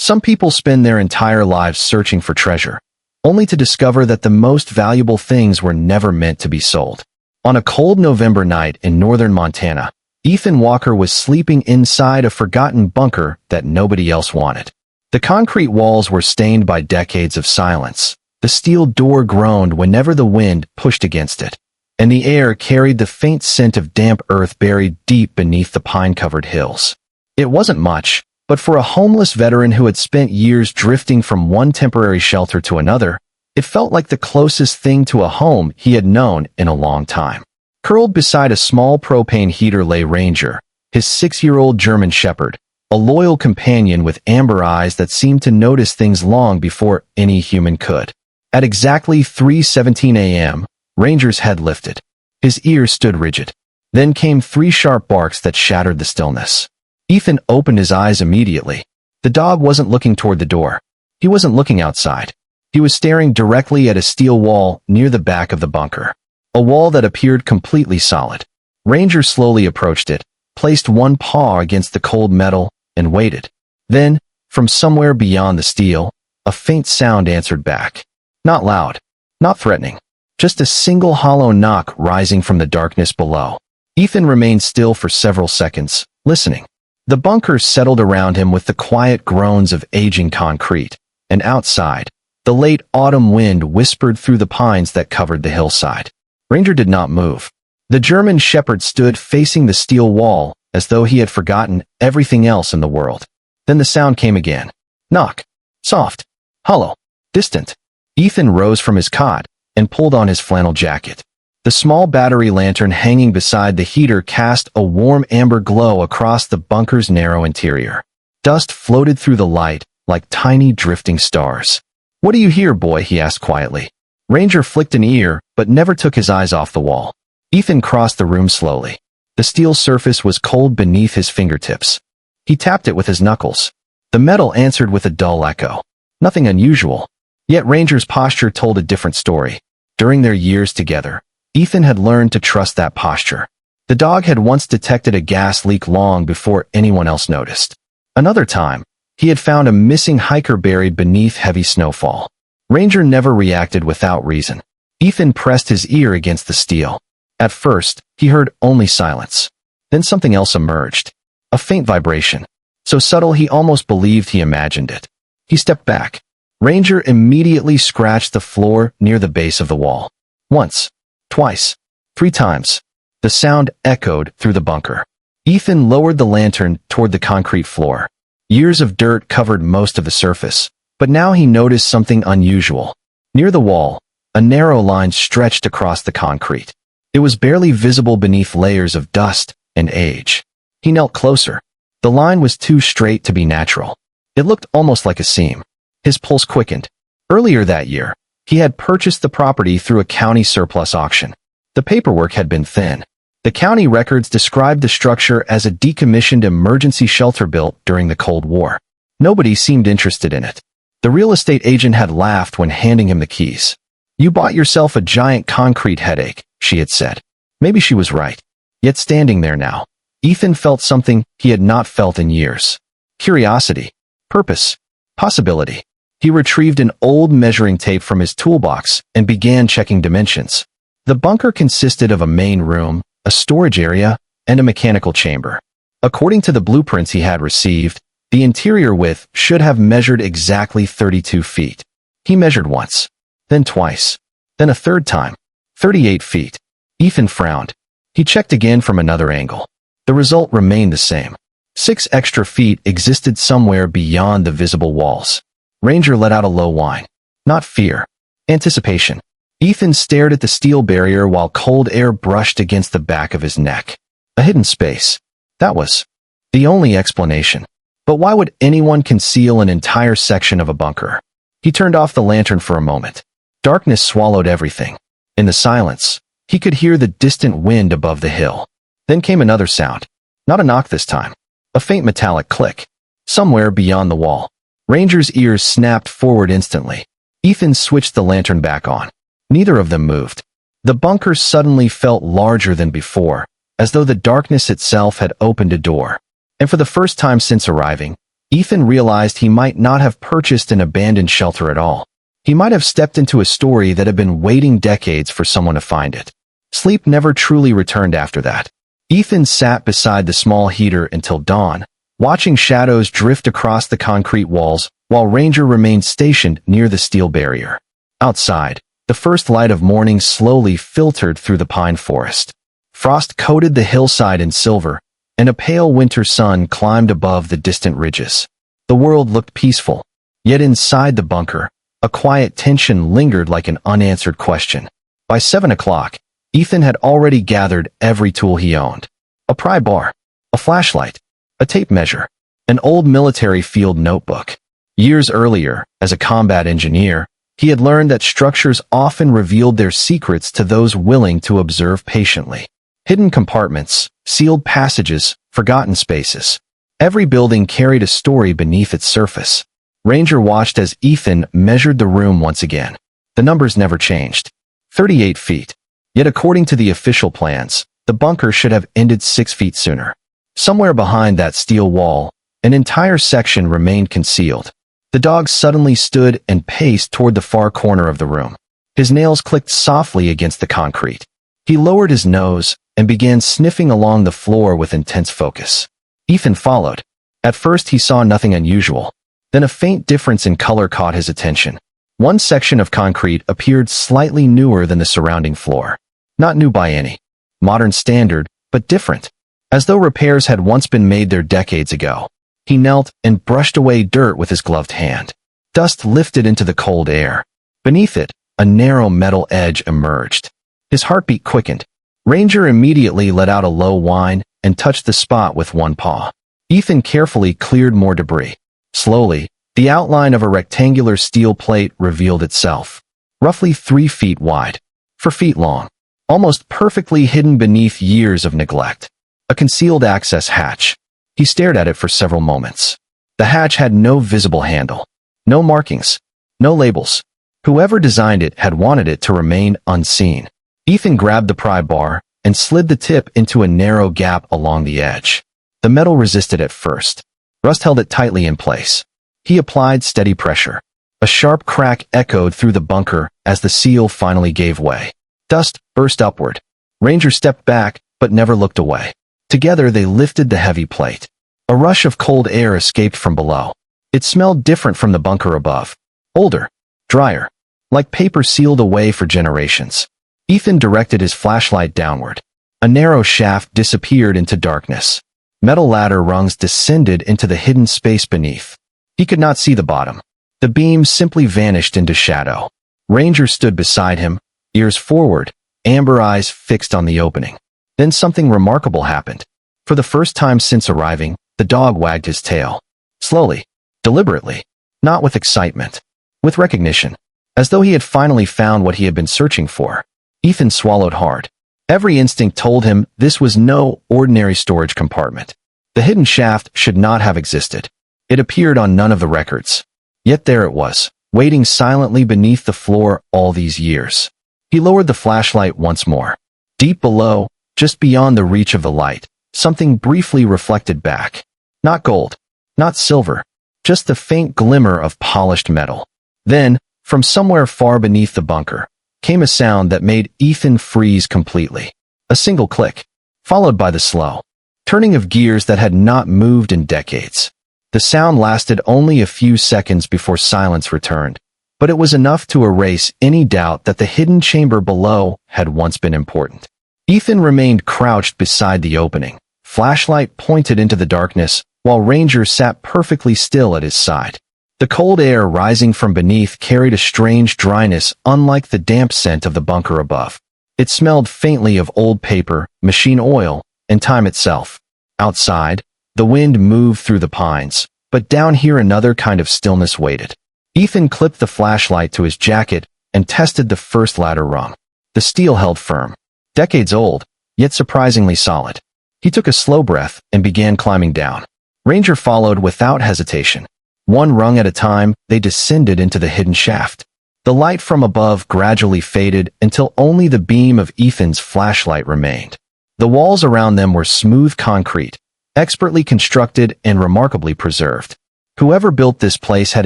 Some people spend their entire lives searching for treasure, only to discover that the most valuable things were never meant to be sold. On a cold November night in northern Montana, Ethan Walker was sleeping inside a forgotten bunker that nobody else wanted. The concrete walls were stained by decades of silence. The steel door groaned whenever the wind pushed against it, and the air carried the faint scent of damp earth buried deep beneath the pine-covered hills. It wasn't much, but for a homeless veteran who had spent years drifting from one temporary shelter to another, it felt like the closest thing to a home he had known in a long time. Curled beside a small propane heater lay Ranger, his 6-year-old German Shepherd, a loyal companion with amber eyes that seemed to notice things long before any human could. At exactly 3:17 a.m., Ranger's head lifted. His ears stood rigid. Then came 3 sharp barks that shattered the stillness. Ethan opened his eyes immediately. The dog wasn't looking toward the door. He wasn't looking outside. He was staring directly at a steel wall near the back of the bunker. A wall that appeared completely solid. Ranger slowly approached it, placed one paw against the cold metal, and waited. Then, from somewhere beyond the steel, a faint sound answered back. Not loud, not threatening, just a single hollow knock rising from the darkness below. Ethan remained still for several seconds, listening. The bunker settled around him with the quiet groans of aging concrete, and outside, the late autumn wind whispered through the pines that covered the hillside. Ranger did not move. The German Shepherd stood facing the steel wall, as though he had forgotten everything else in the world. Then the sound came again. Knock. Soft. Hollow. Distant. Ethan rose from his cot and pulled on his flannel jacket. The small battery lantern hanging beside the heater cast a warm amber glow across the bunker's narrow interior. Dust floated through the light like tiny drifting stars. "What do you hear, boy?" he asked quietly. Ranger flicked an ear, but never took his eyes off the wall. Ethan crossed the room slowly. The steel surface was cold beneath his fingertips. He tapped it with his knuckles. The metal answered with a dull echo. Nothing unusual. Yet Ranger's posture told a different story. During their years together, Ethan had learned to trust that posture. The dog had once detected a gas leak long before anyone else noticed. Another time, he had found a missing hiker buried beneath heavy snowfall. Ranger never reacted without reason. Ethan pressed his ear against the steel. At first, he heard only silence. Then something else emerged. A faint vibration. So subtle he almost believed he imagined it. He stepped back. Ranger immediately scratched the floor near the base of the wall. Once. Twice. 3 times. The sound echoed through the bunker. Ethan lowered the lantern toward the concrete floor. Years of dirt covered most of the surface, but now he noticed something unusual. Near the wall, a narrow line stretched across the concrete. It was barely visible beneath layers of dust and age. He knelt closer. The line was too straight to be natural. It looked almost like a seam. His pulse quickened. Earlier that year, he had purchased the property through a county surplus auction. The paperwork had been thin. The county records described the structure as a decommissioned emergency shelter built during the Cold War. Nobody seemed interested in it. The real estate agent had laughed when handing him the keys. "You bought yourself a giant concrete headache," she had said. Maybe she was right. Yet standing there now, Ethan felt something he had not felt in years. Curiosity. Purpose. Possibility. He retrieved an old measuring tape from his toolbox and began checking dimensions. The bunker consisted of a main room, a storage area, and a mechanical chamber. According to the blueprints he had received, the interior width should have measured exactly 32 feet. He measured once, then twice, then a third time. 38 feet. Ethan frowned. He checked again from another angle. The result remained the same. 6 extra feet existed somewhere beyond the visible walls. Ranger let out a low whine. Not fear. Anticipation. Ethan stared at the steel barrier while cold air brushed against the back of his neck. A hidden space. That was the only explanation. But why would anyone conceal an entire section of a bunker? He turned off the lantern for a moment. Darkness swallowed everything. In the silence, he could hear the distant wind above the hill. Then came another sound. Not a knock this time. A faint metallic click. Somewhere beyond the wall. Ranger's ears snapped forward instantly. Ethan switched the lantern back on. Neither of them moved. The bunker suddenly felt larger than before, as though the darkness itself had opened a door. And for the first time since arriving, Ethan realized he might not have purchased an abandoned shelter at all. He might have stepped into a story that had been waiting decades for someone to find it. Sleep never truly returned after that. Ethan sat beside the small heater until dawn, watching shadows drift across the concrete walls while Ranger remained stationed near the steel barrier. Outside, the first light of morning slowly filtered through the pine forest. Frost coated the hillside in silver, and a pale winter sun climbed above the distant ridges. The world looked peaceful, yet inside the bunker, a quiet tension lingered like an unanswered question. By 7 o'clock, Ethan had already gathered every tool he owned. A pry bar, a flashlight, a tape measure, an old military field notebook. Years earlier, as a combat engineer, he had learned that structures often revealed their secrets to those willing to observe patiently. Hidden compartments, sealed passages, forgotten spaces. Every building carried a story beneath its surface. Ranger watched as Ethan measured the room once again. The numbers never changed. 38 feet. Yet according to the official plans, the bunker should have ended 6 feet sooner. Somewhere behind that steel wall, an entire section remained concealed. The dog suddenly stood and paced toward the far corner of the room. His nails clicked softly against the concrete. He lowered his nose and began sniffing along the floor with intense focus. Ethan followed. At first he saw nothing unusual. Then a faint difference in color caught his attention. One section of concrete appeared slightly newer than the surrounding floor. Not new by any modern standard, but different. As though repairs had once been made there decades ago. He knelt and brushed away dirt with his gloved hand. Dust lifted into the cold air. Beneath it, a narrow metal edge emerged. His heartbeat quickened. Ranger immediately let out a low whine and touched the spot with one paw. Ethan carefully cleared more debris. Slowly, the outline of a rectangular steel plate revealed itself. Roughly 3 feet wide, 4 feet long. Almost perfectly hidden beneath years of neglect. A concealed access hatch. He stared at it for several moments. The hatch had no visible handle. No markings. No labels. Whoever designed it had wanted it to remain unseen. Ethan grabbed the pry bar and slid the tip into a narrow gap along the edge. The metal resisted at first. Rust held it tightly in place. He applied steady pressure. A sharp crack echoed through the bunker as the seal finally gave way. Dust burst upward. Ranger stepped back, but never looked away. Together they lifted the heavy plate. A rush of cold air escaped from below. It smelled different from the bunker above. Older. Drier. Like paper sealed away for generations. Ethan directed his flashlight downward. A narrow shaft disappeared into darkness. Metal ladder rungs descended into the hidden space beneath. He could not see the bottom. The beam simply vanished into shadow. Ranger stood beside him, ears forward, amber eyes fixed on the opening. Then something remarkable happened. For the first time since arriving, the dog wagged his tail. Slowly, deliberately, not with excitement, with recognition, as though he had finally found what he had been searching for. Ethan swallowed hard. Every instinct told him this was no ordinary storage compartment. The hidden shaft should not have existed. It appeared on none of the records. Yet there it was, waiting silently beneath the floor all these years. He lowered the flashlight once more. Deep below, just beyond the reach of the light, something briefly reflected back. Not gold, not silver, just the faint glimmer of polished metal. Then, from somewhere far beneath the bunker, came a sound that made Ethan freeze completely. A single click, followed by the slow turning of gears that had not moved in decades. The sound lasted only a few seconds before silence returned, but it was enough to erase any doubt that the hidden chamber below had once been important. Ethan remained crouched beside the opening, flashlight pointed into the darkness, while Ranger sat perfectly still at his side. The cold air rising from beneath carried a strange dryness unlike the damp scent of the bunker above. It smelled faintly of old paper, machine oil, and time itself. Outside, the wind moved through the pines, but down here another kind of stillness waited. Ethan clipped the flashlight to his jacket and tested the first ladder rung. The steel held firm. Decades old, yet surprisingly solid. He took a slow breath and began climbing down. Ranger followed without hesitation. One rung at a time, they descended into the hidden shaft. The light from above gradually faded until only the beam of Ethan's flashlight remained. The walls around them were smooth concrete, expertly constructed and remarkably preserved. Whoever built this place had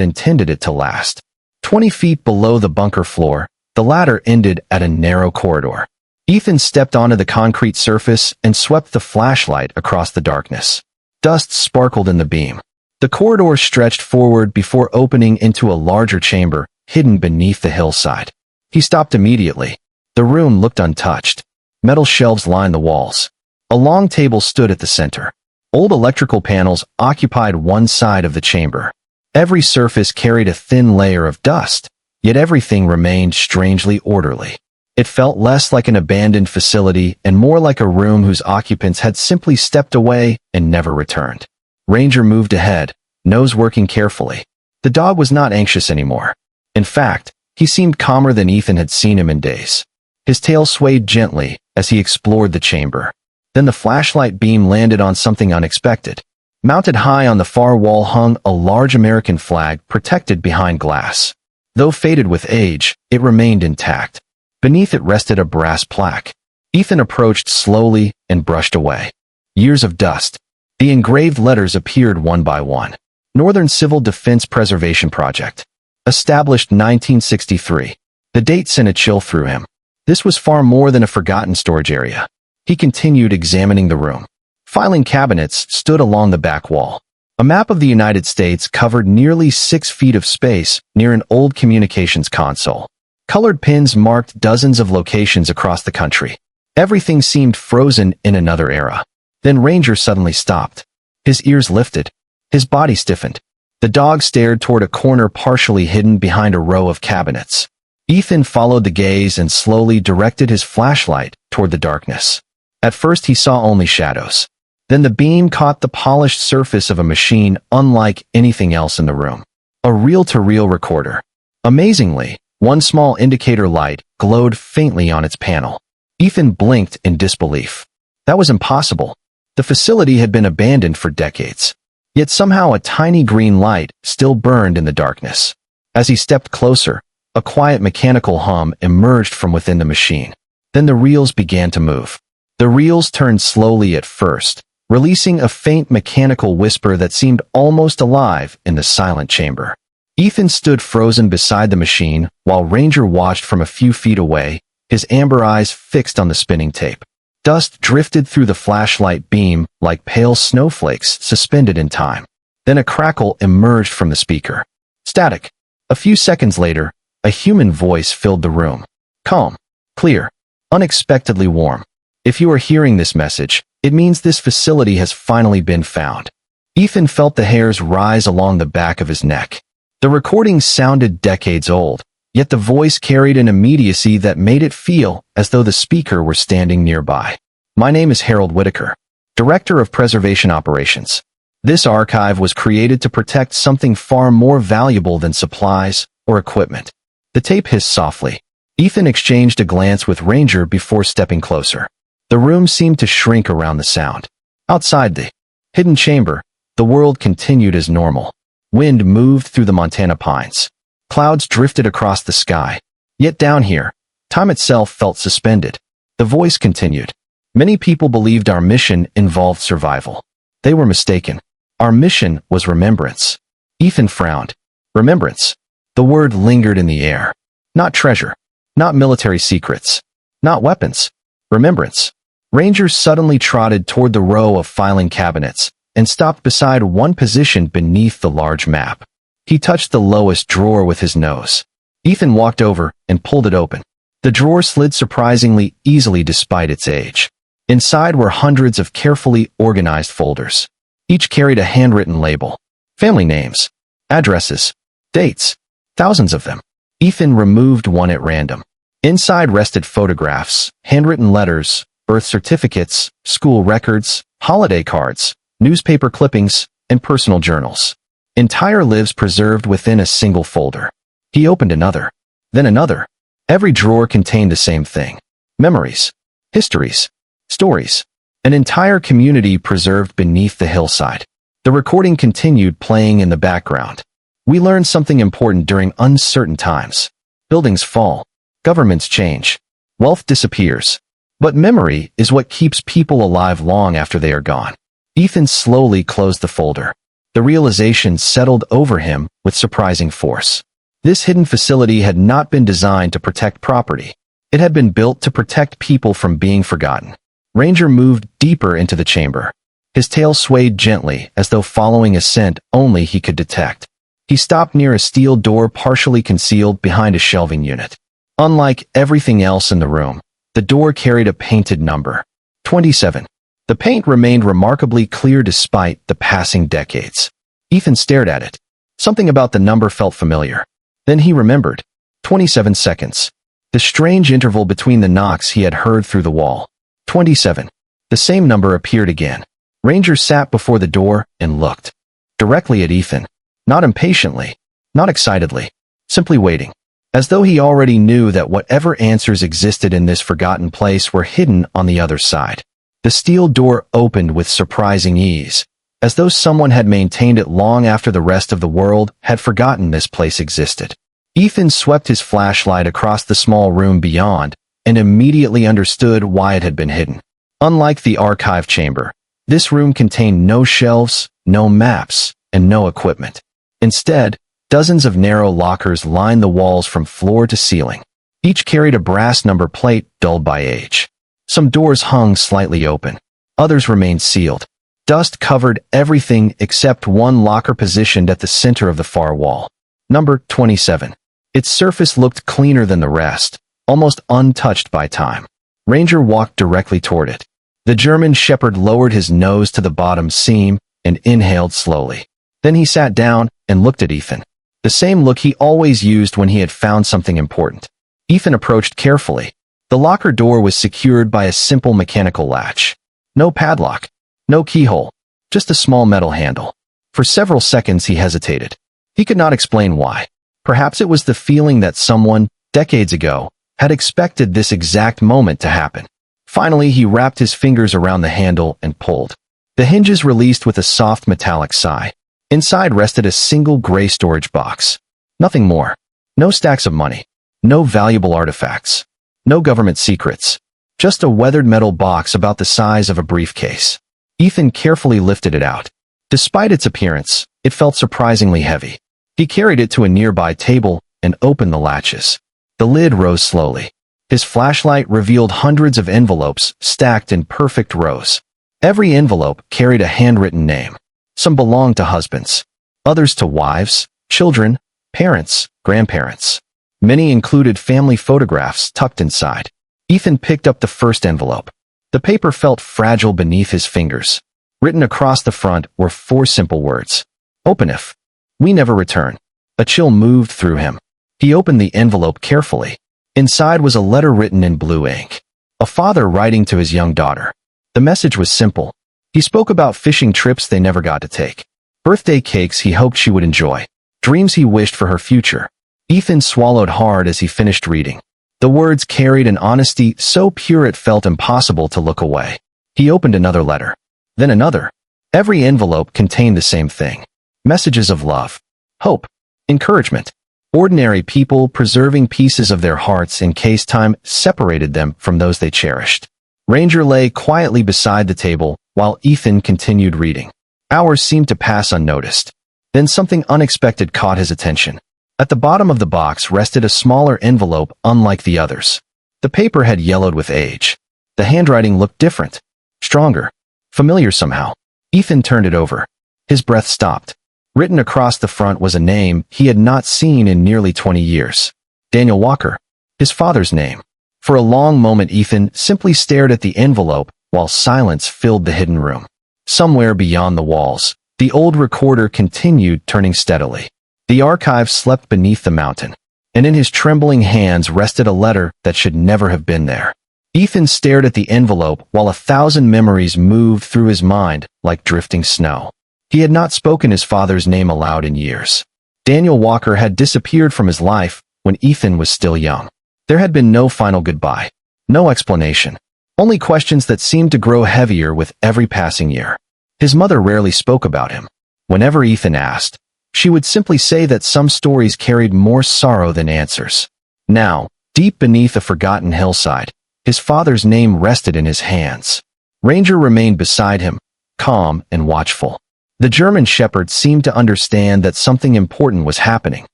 intended it to last. 20 feet below the bunker floor, the ladder ended at a narrow corridor. Ethan stepped onto the concrete surface and swept the flashlight across the darkness. Dust sparkled in the beam. The corridor stretched forward before opening into a larger chamber hidden beneath the hillside. He stopped immediately. The room looked untouched. Metal shelves lined the walls. A long table stood at the center. Old electrical panels occupied one side of the chamber. Every surface carried a thin layer of dust, yet everything remained strangely orderly. It felt less like an abandoned facility and more like a room whose occupants had simply stepped away and never returned. Ranger moved ahead, nose working carefully. The dog was not anxious anymore. In fact, he seemed calmer than Ethan had seen him in days. His tail swayed gently as he explored the chamber. Then the flashlight beam landed on something unexpected. Mounted high on the far wall hung a large American flag protected behind glass. Though faded with age, it remained intact. Beneath it rested a brass plaque. Ethan approached slowly and brushed away. Years of dust. The engraved letters appeared one by one. Northern Civil Defense Preservation Project. Established 1963. The date sent a chill through him. This was far more than a forgotten storage area. He continued examining the room. Filing cabinets stood along the back wall. A map of the United States covered nearly 6 feet of space near an old communications console. Colored pins marked dozens of locations across the country. Everything seemed frozen in another era. Then Ranger suddenly stopped. His ears lifted. His body stiffened. The dog stared toward a corner partially hidden behind a row of cabinets. Ethan followed the gaze and slowly directed his flashlight toward the darkness. At first he saw only shadows. Then the beam caught the polished surface of a machine unlike anything else in the room. A reel-to-reel recorder. Amazingly, one small indicator light glowed faintly on its panel. Ethan blinked in disbelief. That was impossible. The facility had been abandoned for decades. Yet somehow a tiny green light still burned in the darkness. As he stepped closer, a quiet mechanical hum emerged from within the machine. Then the reels began to move. The reels turned slowly at first, releasing a faint mechanical whisper that seemed almost alive in the silent chamber. Ethan stood frozen beside the machine while Ranger watched from a few feet away, his amber eyes fixed on the spinning tape. Dust drifted through the flashlight beam like pale snowflakes suspended in time. Then a crackle emerged from the speaker. Static. A few seconds later, a human voice filled the room. Calm, clear, unexpectedly warm. If you are hearing this message, it means this facility has finally been found. Ethan felt the hairs rise along the back of his neck. The recording sounded decades old, yet the voice carried an immediacy that made it feel as though the speaker were standing nearby. My name is Harold Whitaker, Director of Preservation Operations. This archive was created to protect something far more valuable than supplies or equipment. The tape hissed softly. Ethan exchanged a glance with Ranger before stepping closer. The room seemed to shrink around the sound. Outside the hidden chamber, the world continued as normal. Wind moved through the Montana pines. Clouds drifted across the sky. Yet down here, time itself felt suspended. The voice continued. Many people believed our mission involved survival. They were mistaken. Our mission was remembrance. Ethan frowned. Remembrance. The word lingered in the air. Not treasure. Not military secrets. Not weapons. Remembrance. Ranger suddenly trotted toward the row of filing cabinets and stopped beside one positioned beneath the large map. He touched the lowest drawer with his nose. Ethan walked over and pulled it open. The drawer slid surprisingly easily despite its age. Inside were hundreds of carefully organized folders. Each carried a handwritten label. Family names, addresses, dates, thousands of them. Ethan removed one at random. Inside rested photographs, handwritten letters, birth certificates, school records, holiday cards, newspaper clippings, and personal journals. Entire lives preserved within a single folder. He opened another, then another. Every drawer contained the same thing. Memories, histories, stories. An entire community preserved beneath the hillside. The recording continued playing in the background. We learned something important during uncertain times. Buildings fall. Governments change. Wealth disappears. But memory is what keeps people alive long after they are gone. Ethan slowly closed the folder. The realization settled over him with surprising force. This hidden facility had not been designed to protect property. It had been built to protect people from being forgotten. Ranger moved deeper into the chamber. His tail swayed gently, as though following a scent only he could detect. He stopped near a steel door partially concealed behind a shelving unit. Unlike everything else in the room, the door carried a painted number. 27. The paint remained remarkably clear despite the passing decades. Ethan stared at it. Something about the number felt familiar. Then he remembered. 27 seconds. The strange interval between the knocks he had heard through the wall. 27. The same number appeared again. Ranger sat before the door and looked. Directly at Ethan. Not impatiently. Not excitedly. Simply waiting. As though he already knew that whatever answers existed in this forgotten place were hidden on the other side. The steel door opened with surprising ease, as though someone had maintained it long after the rest of the world had forgotten this place existed. Ethan swept his flashlight across the small room beyond and immediately understood why it had been hidden. Unlike the archive chamber, this room contained no shelves, no maps, and no equipment. Instead, dozens of narrow lockers lined the walls from floor to ceiling. Each carried a brass number plate dulled by age. Some doors hung slightly open. Others remained sealed. Dust covered everything except one locker positioned at the center of the far wall. Number 27. Its surface looked cleaner than the rest, almost untouched by time. Ranger walked directly toward it. The German shepherd lowered his nose to the bottom seam and inhaled slowly. Then he sat down and looked at Ethan. The same look he always used when he had found something important. Ethan approached carefully. The locker door was secured by a simple mechanical latch. No padlock. No keyhole. Just a small metal handle. For several seconds he hesitated. He could not explain why. Perhaps it was the feeling that someone, decades ago, had expected this exact moment to happen. Finally, he wrapped his fingers around the handle and pulled. The hinges released with a soft metallic sigh. Inside rested a single gray storage box. Nothing more. No stacks of money. No valuable artifacts. No government secrets. Just a weathered metal box about the size of a briefcase. Ethan carefully lifted it out. Despite its appearance, it felt surprisingly heavy. He carried it to a nearby table and opened the latches. The lid rose slowly. His flashlight revealed hundreds of envelopes stacked in perfect rows. Every envelope carried a handwritten name. Some belonged to husbands. Others to wives, children, parents, grandparents. Many included family photographs tucked inside. Ethan picked up the first envelope. The paper felt fragile beneath his fingers. Written across the front were 4 simple words. Open if. We never return. A chill moved through him. He opened the envelope carefully. Inside was a letter written in blue ink. A father writing to his young daughter. The message was simple. He spoke about fishing trips they never got to take. Birthday cakes he hoped she would enjoy. Dreams he wished for her future. Ethan swallowed hard as he finished reading. The words carried an honesty so pure it felt impossible to look away. He opened another letter. Then another. Every envelope contained the same thing. Messages of love. Hope. Encouragement. Ordinary people preserving pieces of their hearts in case time separated them from those they cherished. Ranger lay quietly beside the table while Ethan continued reading. Hours seemed to pass unnoticed. Then something unexpected caught his attention. At the bottom of the box rested a smaller envelope unlike the others. The paper had yellowed with age. The handwriting looked different. Stronger. Familiar somehow. Ethan turned it over. His breath stopped. Written across the front was a name he had not seen in nearly 20 years. Daniel Walker. His father's name. For a long moment Ethan simply stared at the envelope while silence filled the hidden room. Somewhere beyond the walls, the old recorder continued turning steadily. The archive slept beneath the mountain, and in his trembling hands rested a letter that should never have been there. Ethan stared at the envelope while 1,000 memories moved through his mind like drifting snow. He had not spoken his father's name aloud in years. Daniel Walker had disappeared from his life when Ethan was still young. There had been no final goodbye, no explanation, only questions that seemed to grow heavier with every passing year. His mother rarely spoke about him. Whenever Ethan asked, she would simply say that some stories carried more sorrow than answers. Now, deep beneath a forgotten hillside, his father's name rested in his hands. Ranger remained beside him, calm and watchful. The German shepherd seemed to understand that something important was happening.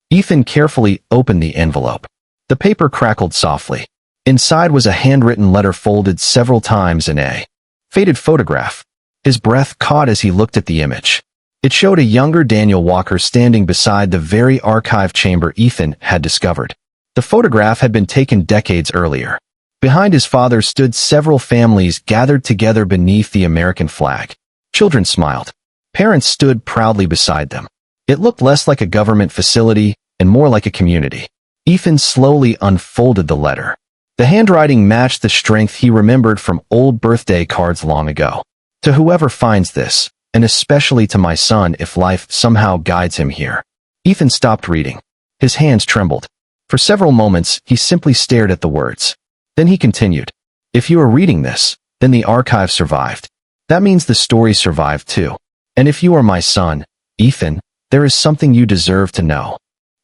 Ethan carefully opened the envelope. The paper crackled softly. Inside was a handwritten letter folded several times in a faded photograph. His breath caught as he looked at the image. It showed a younger Daniel Walker standing beside the very archive chamber Ethan had discovered. The photograph had been taken decades earlier. Behind his father stood several families gathered together beneath the American flag. Children smiled. Parents stood proudly beside them. It looked less like a government facility and more like a community. Ethan slowly unfolded the letter. The handwriting matched the strength he remembered from old birthday cards long ago. To whoever finds this, and especially to my son if life somehow guides him here. Ethan stopped reading. His hands trembled. For several moments, he simply stared at the words. Then he continued. If you are reading this, then the archive survived. That means the story survived too. And if you are my son, Ethan, there is something you deserve to know.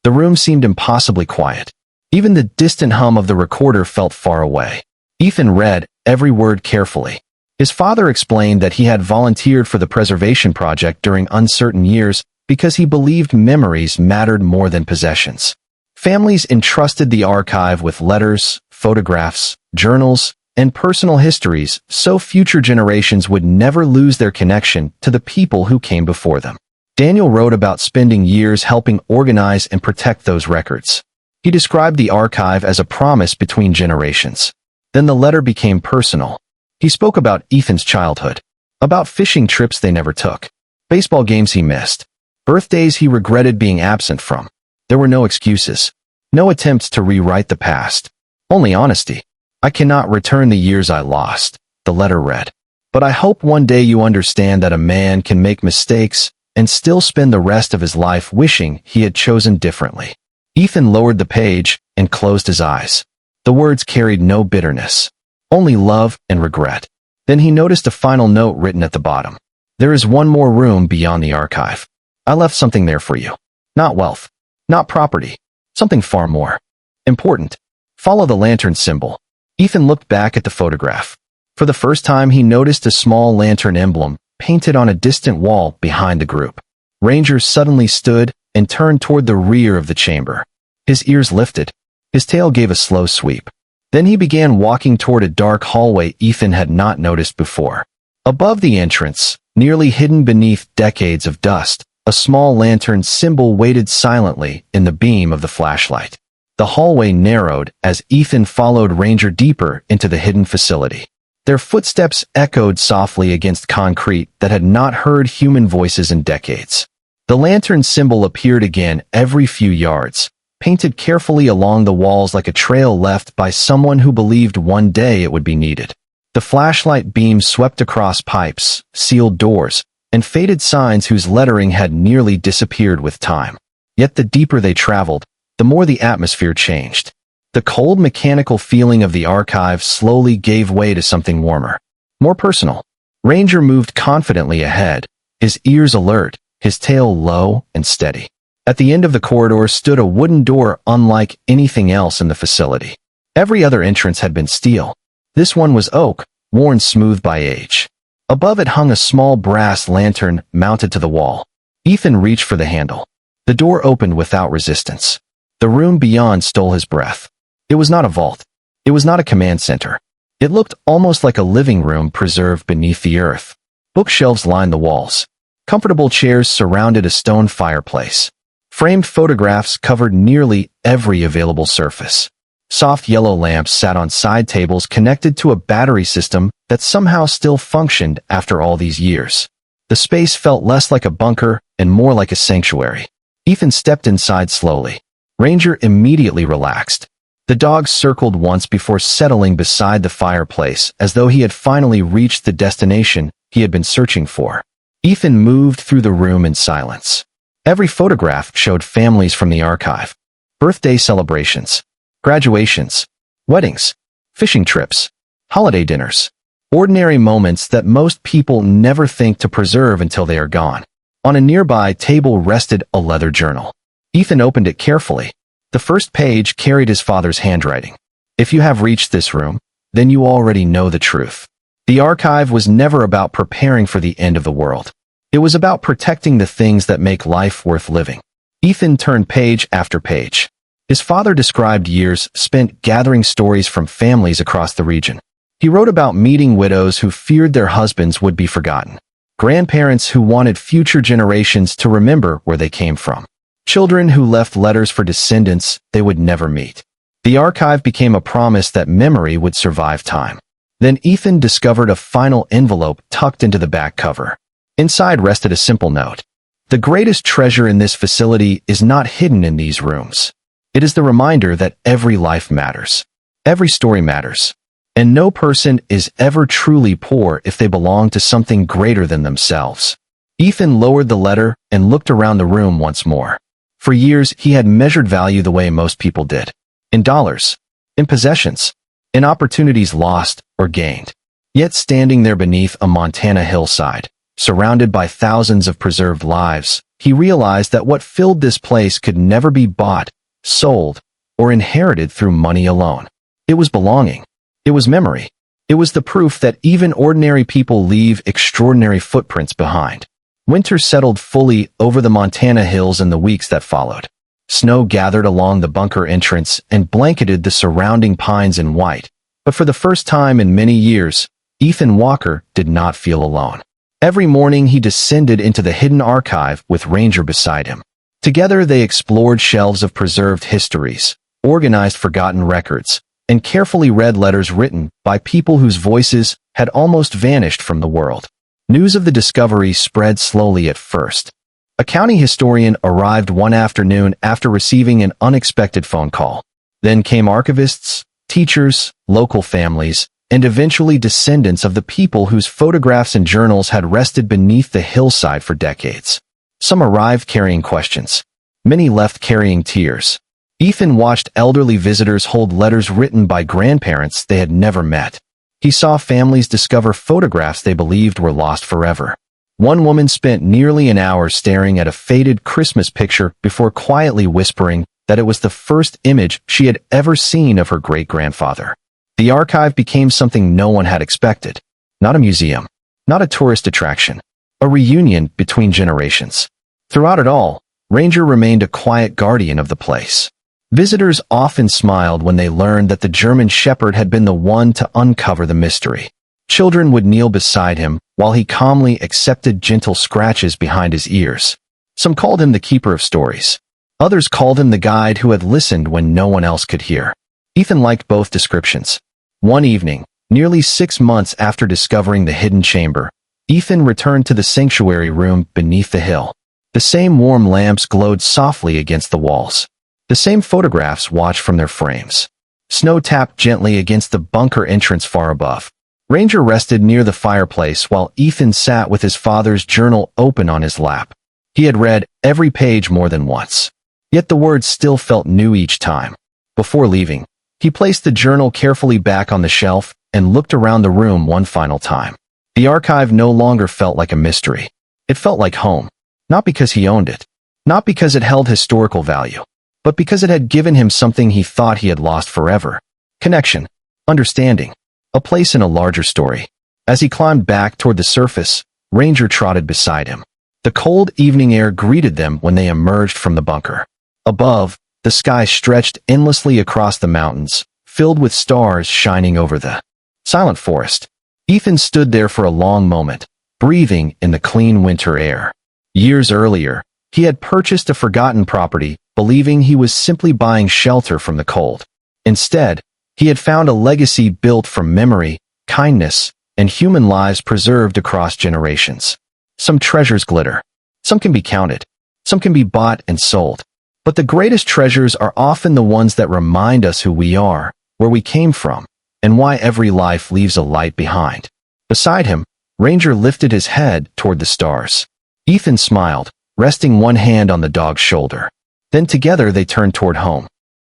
The room seemed impossibly quiet. Even the distant hum of the recorder felt far away. Ethan read every word carefully. His father explained that he had volunteered for the preservation project during uncertain years because he believed memories mattered more than possessions. Families entrusted the archive with letters, photographs, journals, and personal histories so future generations would never lose their connection to the people who came before them. Daniel wrote about spending years helping organize and protect those records. He described the archive as a promise between generations. Then the letter became personal. He spoke about Ethan's childhood, about fishing trips they never took, baseball games he missed, birthdays he regretted being absent from. There were no excuses, no attempts to rewrite the past, only honesty. I cannot return the years I lost, the letter read. But I hope one day you understand that a man can make mistakes and still spend the rest of his life wishing he had chosen differently. Ethan lowered the page and closed his eyes. The words carried no bitterness, only love and regret. Then he noticed a final note written at the bottom. There is one more room beyond the archive. I left something there for you. Not wealth, not property, something far more important. Follow the lantern symbol. Ethan looked back at the photograph. For the first time, he noticed a small lantern emblem painted on a distant wall behind the group. Ranger suddenly stood and turned toward the rear of the chamber. His ears lifted. His tail gave a slow sweep. Then he began walking toward a dark hallway Ethan had not noticed before. Above the entrance, nearly hidden beneath decades of dust, a small lantern symbol waited silently in the beam of the flashlight. The hallway narrowed as Ethan followed Ranger deeper into the hidden facility. Their footsteps echoed softly against concrete that had not heard human voices in decades. The lantern symbol appeared again every few yards, painted carefully along the walls like a trail left by someone who believed one day it would be needed. The flashlight beam swept across pipes, sealed doors, and faded signs whose lettering had nearly disappeared with time. Yet the deeper they traveled, the more the atmosphere changed. The cold mechanical feeling of the archive slowly gave way to something warmer, more personal. Ranger moved confidently ahead, his ears alert, his tail low and steady. At the end of the corridor stood a wooden door unlike anything else in the facility. Every other entrance had been steel. This one was oak, worn smooth by age. Above it hung a small brass lantern mounted to the wall. Ethan reached for the handle. The door opened without resistance. The room beyond stole his breath. It was not a vault. It was not a command center. It looked almost like a living room preserved beneath the earth. Bookshelves lined the walls. Comfortable chairs surrounded a stone fireplace. Framed photographs covered nearly every available surface. Soft yellow lamps sat on side tables connected to a battery system that somehow still functioned after all these years. The space felt less like a bunker and more like a sanctuary. Ethan stepped inside slowly. Ranger immediately relaxed. The dog circled once before settling beside the fireplace as though he had finally reached the destination he had been searching for. Ethan moved through the room in silence. Every photograph showed families from the archive. Birthday celebrations, graduations, weddings, fishing trips, holiday dinners. Ordinary moments that most people never think to preserve until they are gone. On a nearby table rested a leather journal. Ethan opened it carefully. The first page carried his father's handwriting. If you have reached this room, then you already know the truth. The archive was never about preparing for the end of the world. It was about protecting the things that make life worth living. Ethan turned page after page. His father described years spent gathering stories from families across the region. He wrote about meeting widows who feared their husbands would be forgotten, grandparents who wanted future generations to remember where they came from, children who left letters for descendants they would never meet. The archive became a promise that memory would survive time. Then Ethan discovered a final envelope tucked into the back cover. Inside rested a simple note. The greatest treasure in this facility is not hidden in these rooms. It is the reminder that every life matters. Every story matters. And no person is ever truly poor if they belong to something greater than themselves. Ethan lowered the letter and looked around the room once more. For years, he had measured value the way most people did. In dollars, in possessions, in opportunities lost or gained. Yet standing there beneath a Montana hillside, surrounded by thousands of preserved lives, he realized that what filled this place could never be bought, sold, or inherited through money alone. It was belonging. It was memory. It was the proof that even ordinary people leave extraordinary footprints behind. Winter settled fully over the Montana hills in the weeks that followed. Snow gathered along the bunker entrance and blanketed the surrounding pines in white. But for the first time in many years, Ethan Walker did not feel alone. Every morning he descended into the hidden archive with Ranger beside him. Together they explored shelves of preserved histories, organized forgotten records, and carefully read letters written by people whose voices had almost vanished from the world. News of the discovery spread slowly at first. A county historian arrived one afternoon after receiving an unexpected phone call. Then came archivists, teachers, local families, and eventually descendants of the people whose photographs and journals had rested beneath the hillside for decades. Some arrived carrying questions. Many left carrying tears. Ethan watched elderly visitors hold letters written by grandparents they had never met. He saw families discover photographs they believed were lost forever. One woman spent nearly an hour staring at a faded Christmas picture before quietly whispering that it was the first image she had ever seen of her great-grandfather. The archive became something no one had expected. Not a museum, not a tourist attraction, a reunion between generations. Throughout it all, Ranger remained a quiet guardian of the place. Visitors often smiled when they learned that the German Shepherd had been the one to uncover the mystery. Children would kneel beside him while he calmly accepted gentle scratches behind his ears. Some called him the keeper of stories. Others called him the guide who had listened when no one else could hear. Ethan liked both descriptions. One evening, nearly 6 months after discovering the hidden chamber, Ethan returned to the sanctuary room beneath the hill. The same warm lamps glowed softly against the walls. The same photographs watched from their frames. Snow tapped gently against the bunker entrance far above. Ranger rested near the fireplace while Ethan sat with his father's journal open on his lap. He had read every page more than once. Yet the words still felt new each time. Before leaving, he placed the journal carefully back on the shelf and looked around the room one final time. The archive no longer felt like a mystery. It felt like home. Not because he owned it. Not because it held historical value. But because it had given him something he thought he had lost forever. Connection. Understanding. A place in a larger story. As he climbed back toward the surface, Ranger trotted beside him. The cold evening air greeted them when they emerged from the bunker. Above, the sky stretched endlessly across the mountains, filled with stars shining over the silent forest. Ethan stood there for a long moment, breathing in the clean winter air. Years earlier, he had purchased a forgotten property, believing he was simply buying shelter from the cold. Instead, he had found a legacy built from memory, kindness, and human lives preserved across generations. Some treasures glitter. Some can be counted. Some can be bought and sold. But the greatest treasures are often the ones that remind us who we are, where we came from, and why every life leaves a light behind. Beside him, Ranger lifted his head toward the stars. Ethan smiled, resting one hand on the dog's shoulder. Then together they turned toward home.